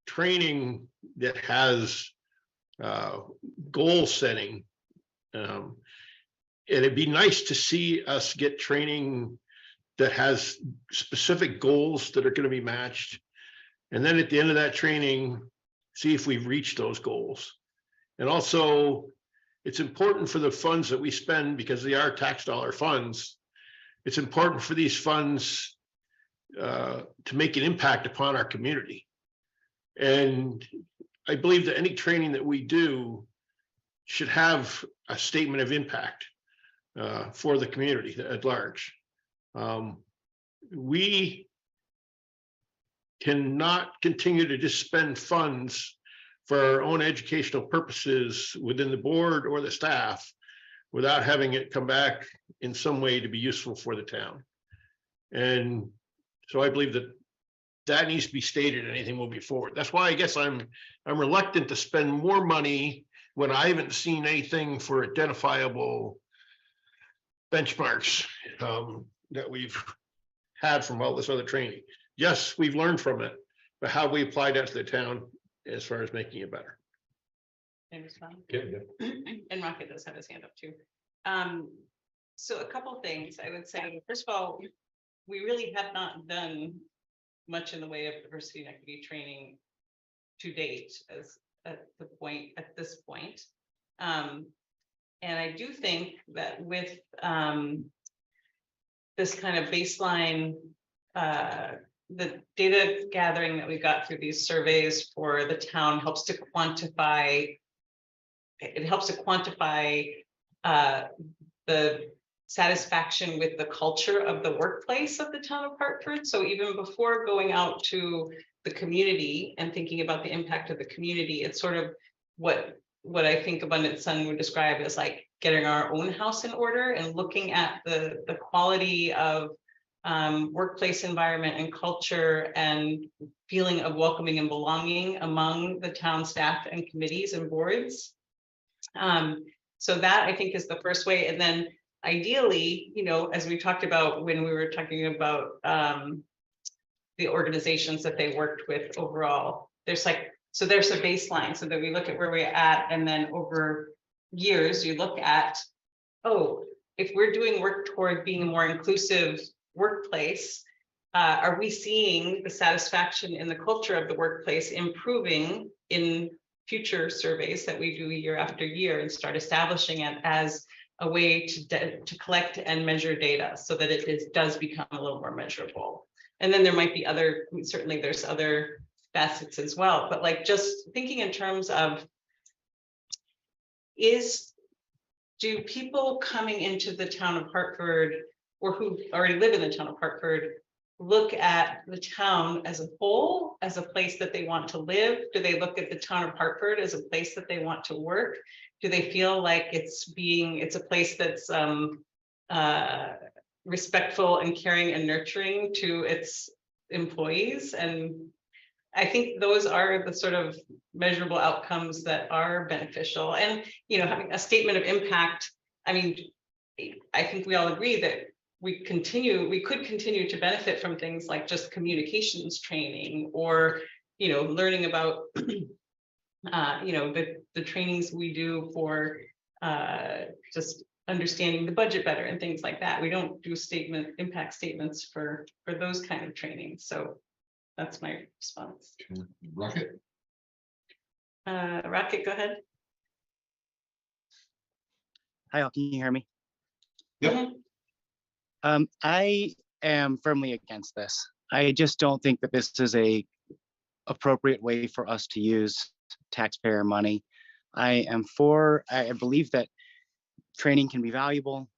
training that has goal setting. And it'd be nice to see us get training that has specific goals that are going to be matched. And then at the end of that training, see if we've reached those goals. And also, it's important for the funds that we spend, because they are tax dollar funds. It's important for these funds to make an impact upon our community. And I believe that any training that we do should have a statement of impact for the community at large. We cannot continue to just spend funds for our own educational purposes within the board or the staff without having it come back in some way to be useful for the town. And so I believe that needs to be stated, anything will be forward. That's why I guess I'm reluctant to spend more money when I haven't seen anything for identifiable benchmarks that we've had from all this other training. Yes, we've learned from it, but how we apply that to the town as far as making it better. And Yeah. Rocket does have his hand up too. So a couple things I would say. First of all, we really have not done much in the way of diversity and equity training to date at this point. And I do think that with this kind of baseline, the data gathering that we got through these surveys for the town helps to quantify. It helps to quantify the satisfaction with the culture of the workplace of the town of Hartford. So even before going out to the community and thinking about the impact of the community, it's sort of what I think Abundant Sun would describe as like getting our own house in order and looking at the quality of workplace environment and culture and feeling of welcoming and belonging among the town staff and committees and boards. So that I think is the first way. And then ideally, you know, as we talked about when we were talking about the organizations that they worked with overall, there's like, so there's a baseline so that we look at where we're at, and then over years, you look at, oh, if we're doing work toward being a more inclusive workplace, are we seeing the satisfaction in the culture of the workplace improving in future surveys that we do year after year, and start establishing it as a way to collect and measure data so that does become a little more measurable. And then there might be other, certainly there's other facets as well, but like just thinking in terms of do people coming into the town of Hartford, or who already live in the town of Hartford, look at the town as a whole, as a place that they want to live? Do they look at the town of Hartford as a place that they want to work? Do they feel like it's a place that's respectful and caring and nurturing to its employees? And I think those are the sort of measurable outcomes that are beneficial. And, you know, having a statement of impact, I mean, I think we all agree that we could continue to benefit from things like just communications training, or, you know, learning about, you know, the trainings we do for just understanding the budget better and things like that. We don't do impact statements for those kind of trainings. So that's my response. Rocket. Rocket, go ahead. Hi, all, can you hear me? Yep. I am firmly against this. I just don't think that this is a appropriate way for us to use taxpayer money. I believe that training can be valuable,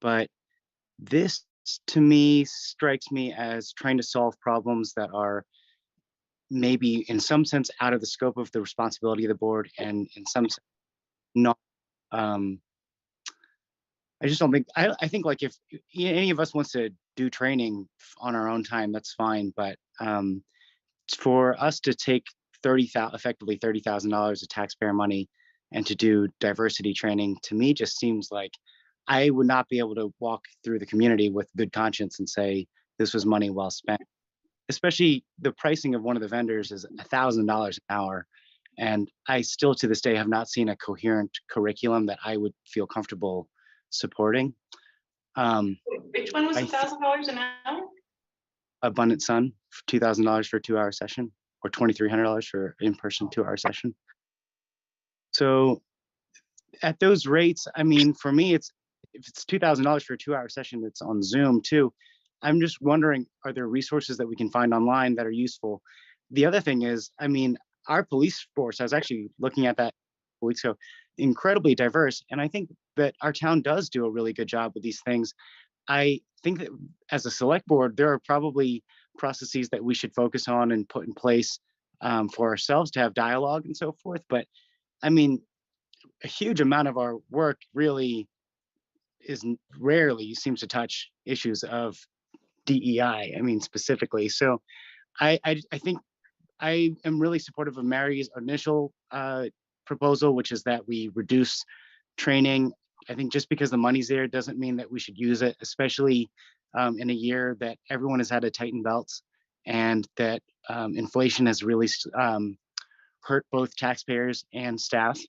but this to me strikes me as trying to solve problems that are maybe in some sense out of the scope of the responsibility of the board, and in some sense not. I just don't think, I think like if any of us wants to do training on our own time, that's fine. But for us to take effectively $30,000 of taxpayer money and to do diversity training, to me just seems like I would not be able to walk through the community with good conscience and say this was money well spent. Especially the pricing of one of the vendors is $1,000 an hour. And I still to this day have not seen a coherent curriculum that I would feel comfortable supporting. Which one was $1,000 an hour? Abundant Sun, $2,000 for a 2-hour session, or $2,300 for in-person 2-hour session. So at those rates, I mean, for me, if it's $2,000 for a 2-hour session, it's on Zoom too. I'm just wondering, are there resources that we can find online that are useful? The other thing is, I mean, our police force, I was actually looking at that a week ago, incredibly diverse. And I think that our town does do a really good job with these things. I think that as a select board, there are probably processes that we should focus on and put in place for ourselves to have dialogue and so forth. But I mean, a huge amount of our work really rarely seems to touch issues of DEI, I mean, specifically. So I think I am really supportive of Mary's initial proposal, which is that we reduce training. I think just because the money's there doesn't mean that we should use it, especially in a year that everyone has had to tighten belts, and that inflation has really hurt both taxpayers and staff.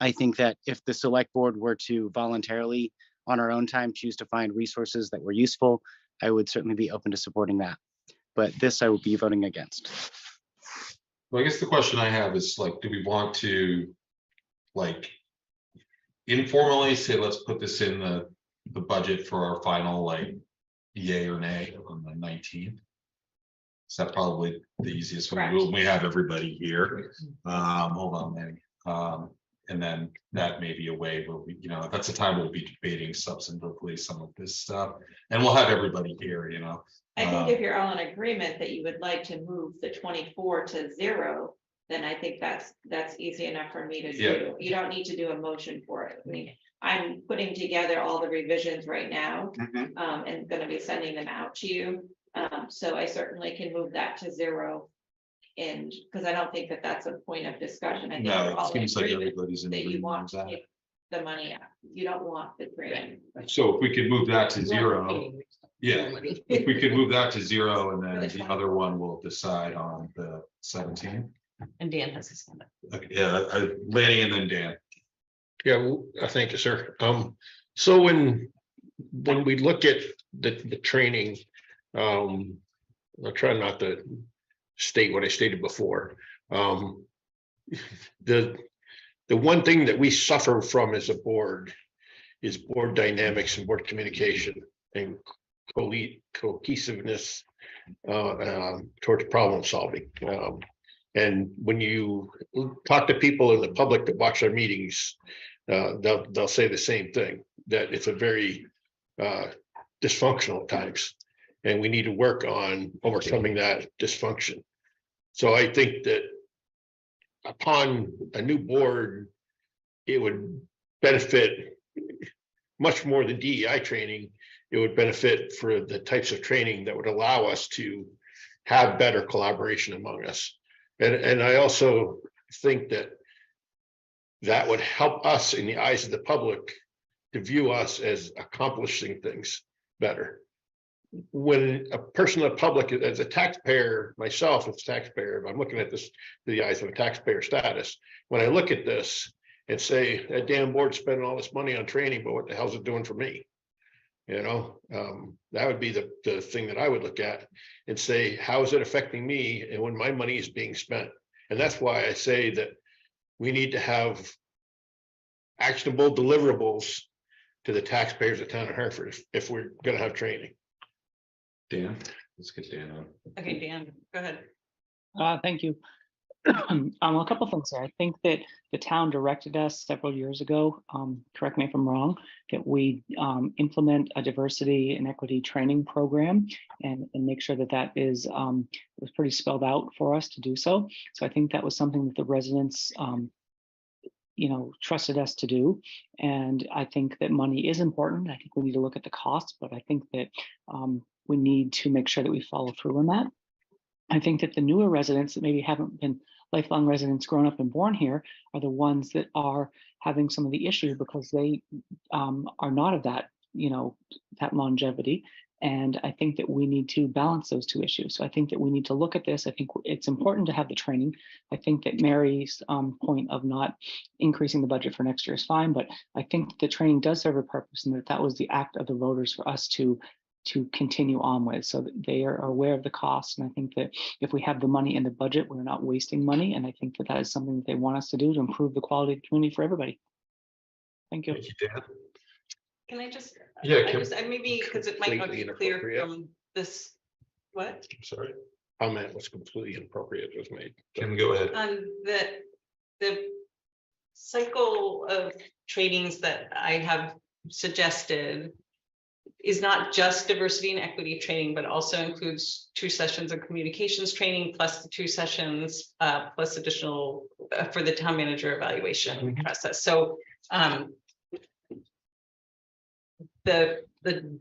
I think that if the select board were to voluntarily on our own time choose to find resources that were useful, I would certainly be open to supporting that. But this I will be voting against. Well, I guess the question I have is like, do we want to like informally say, let's put this in the budget for our final like yay or nay on the 19th? Is that probably the easiest way? We have everybody here. Hold on, Manny. And then that may be a way where we, you know, that's a time we'll be debating substantively some of this stuff, and we'll have everybody here, you know. I think if you're all in agreement that you would like to move the 24 to 0, then I think that's easy enough for me to do. You don't need to do a motion for it. I mean, I'm putting together all the revisions right now, and going to be sending them out to you. So I certainly can move that to 0 And, because I don't think that that's a point of discussion. I think No, we're it all in seems like agreement everybody's in that you agreement want on to that. take the money out. You don't want the training. So if we could move that to zero, yeah, if we could move that to zero, and then For the the other one we'll decide on the 17th. And Dan has his hand up. Okay, yeah, Lanny and then Dan. Yeah, thank you, sir. So when we look at the training, I'll try not to state what I stated before. The one thing that we suffer from as a board is board dynamics and board communication and cohesiveness towards problem solving. And when you talk to people in the public that watch our meetings, they'll say the same thing, that it's a very dysfunctional at times, and we need to work on overcoming that dysfunction. So I think that upon a new board, it would benefit much more than DEI training. It would benefit for the types of training that would allow us to have better collaboration among us. And I also think that would help us in the eyes of the public to view us as accomplishing things better. When a person of the public, as a taxpayer, myself as a taxpayer, if I'm looking at this through the eyes of a taxpayer status, when I look at this and say, that damn board spending all this money on training, but what the hell's it doing for me? You know, that would be the thing that I would look at and say, how is it affecting me and when my money is being spent? And that's why I say that we need to have actionable deliverables to the taxpayers of town of Hartford if we're going to have training. Dan, let's get Dan on. Okay, Dan, go ahead. Thank you. A couple things there. I think that the town directed us several years ago, correct me if I'm wrong, that we implement a diversity and equity training program and make sure that that is was pretty spelled out for us to do so. So I think that was something that the residents trusted us to do. And I think that money is important. I think we need to look at the costs, but I think that we need to make sure that we follow through on that. I think that the newer residents that maybe haven't been lifelong residents grown up and born here are the ones that are having some of the issues because they are not of that, that longevity. And I think that we need to balance those two issues. So I think that we need to look at this. I think it's important to have the training. I think that Mary's point of not increasing the budget for next year is fine, but I think the training does serve a purpose and that was the act of the voters for us to continue on with, so that they are aware of the costs. And I think that if we have the money in the budget, we're not wasting money. And I think that that is something that they want us to do to improve the quality of the community for everybody. Thank you. Thank you, Dan. Can I just? Yeah, maybe because it might not be Completely clear inappropriate. from this. What? Sorry, comment was completely inappropriate was made. Kim, go ahead. The cycle of trainings that I have suggested is not just diversity and equity training, but also includes 2 sessions of communications training, plus the 2 sessions, plus additional for the town manager evaluation process. So the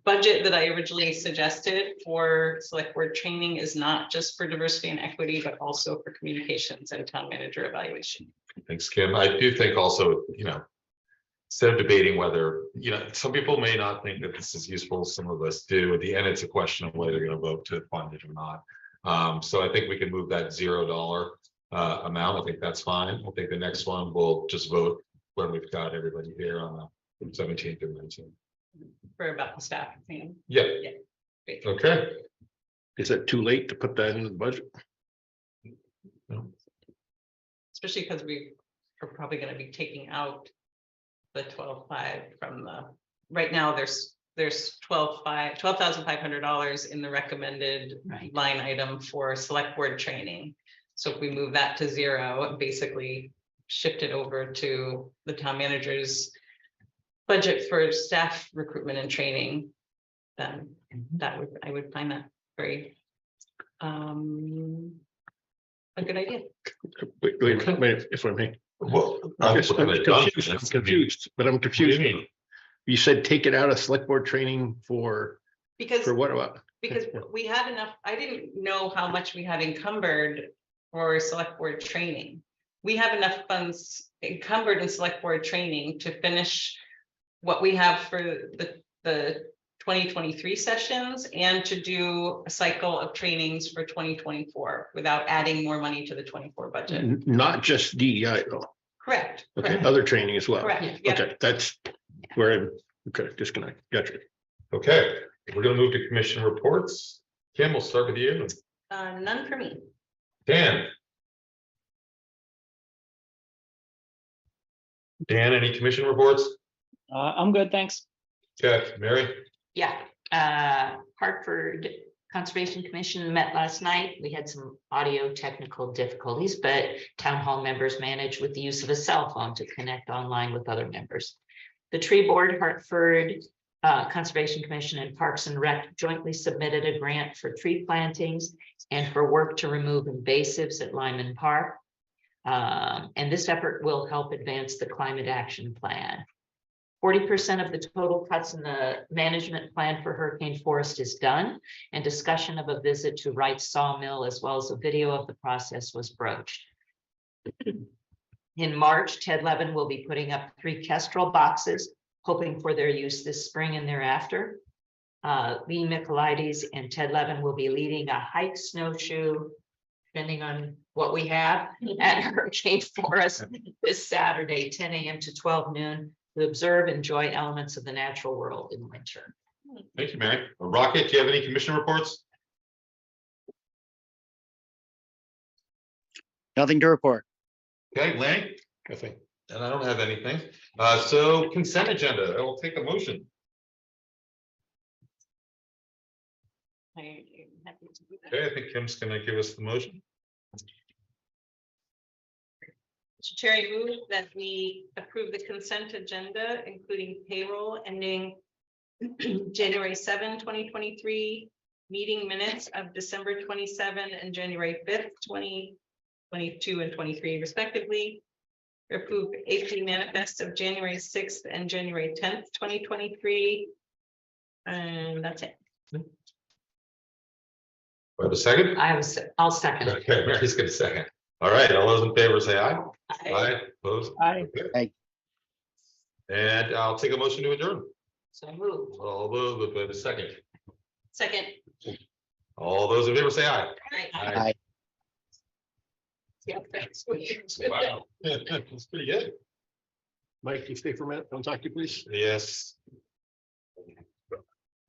budget that I originally suggested for select board training is not just for diversity and equity, but also for communications and town manager evaluation. Thanks, Kim. I do think also, instead of debating whether, some people may not think that this is useful, some of us do. At the end, it's a question of whether they're going to vote to fund it or not. So I think we can move that $0 amount. I think that's fine. I think the next one we'll just vote when we've got everybody here on the 17th and 19th. For about the staff training. Yeah. Great. Okay. Is it too late to put that into the budget? No. Especially because we are probably going to be taking out the 12,500 from the, right now there's $12,500 in the recommended line item for select board training. So if we move that to 0, basically shift it over to the town manager's budget for staff recruitment and training, then I would find that very a good idea. Wait a minute, if I may. Well, I'm confused, but I'm confused. You said take it out of select board training for Because what about? we had enough, I didn't know how much we had encumbered for select board training. We have enough funds encumbered in select board training to finish what we have for the 2023 sessions and to do a cycle of trainings for 2024 without adding more money to the 24 budget. Not just DEI though. Correct. Okay, correct, other training as well. Correct. Yep. Okay, that's where I'm, okay, disconnect. Gotcha. Okay, we're gonna move to commission reports. Kim, we'll start with you. None for me. Dan. Dan, any commission reports? I'm good, thanks. Okay, Mary? Yeah, Hartford Conservation Commission met last night. We had some audio technical difficulties, but town hall members managed with the use of a cell phone to connect online with other members. The tree board, Hartford Conservation Commission and Parks and Rec jointly submitted a grant for tree plantings and for work to remove invasives at Lyman Park. And this effort will help advance the climate action plan. 40% of the total cuts in the management plan for Hurricane Forest is done, and discussion of a visit to Wright's Sawmill as well as a video of the process was broached. In March, Ted Levin will be putting up 3 Kestrel boxes, hoping for their use this spring and thereafter. Lee Michaelides and Ted Levin will be leading a hike snowshoe, depending on what we have, at Hurricane Forest this Saturday, 10 a.m. to 12 noon. To observe, enjoy elements of the natural world in winter. Thank you, Mary. Rocket, do you have any commission reports? Nothing to report. Okay, Lang? Nothing. And I don't have anything. So consent agenda, I will take a motion. I'm happy to do that. Okay, I think Kim's gonna give us the motion. Mr. Chair, I move that we approve the consent agenda, including payroll ending January 7, 2023, meeting minutes of December 27 and January 5th, 2022 and 23 respectively. Approve AP manifest of January 6th and January 10th, 2023. And that's it. Do I have a second? I'll second. Okay, Mary's gonna second. All right, all those in favor say aye. Aye, opposed? Aye. Okay. Aye. And I'll take a motion to adjourn. So moved. All those, but a second. Second. All those in favor say aye. Aye. Yeah, thanks. Wow, that's pretty good. Mike, you stay for a minute. Don't talk to you, please. Yes.